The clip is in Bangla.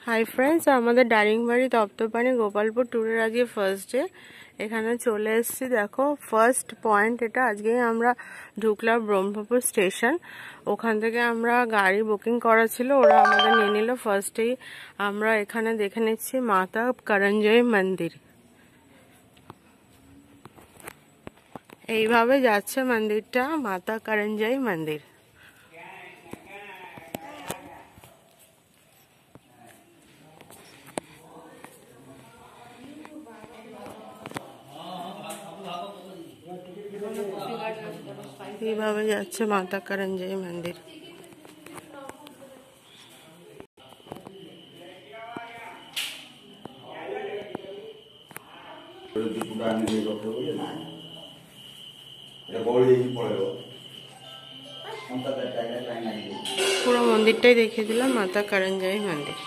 হাই ফ্রেন্ডস, আমাদের দারিংবাড়ি তপ্তপানি গোপালপুর ট্যুরের আজকে ফার্স্ট ডে। এখানে চলে এসেছি। দেখো ফার্স্ট পয়েন্ট এটা। আজকেই আমরা ঢুকলাম ব্রহ্মপুর স্টেশন। ওখান থেকে আমরা গাড়ি বুকিং করা ছিল, ওরা আমাদের নিয়ে নিল। ফার্স্টেই আমরা এখানে দেখে নিচ্ছি মাতা করঞ্জয় মন্দির। এইভাবে যাচ্ছে মন্দিরটা, মাতা করঞ্জয় মন্দির। এইভাবে যাচ্ছে মাতা করঞ্জয় মন্দির। পুরো মন্দিরটাই দেখিয়ে দিলাম, মাতা করঞ্জয় মন্দির।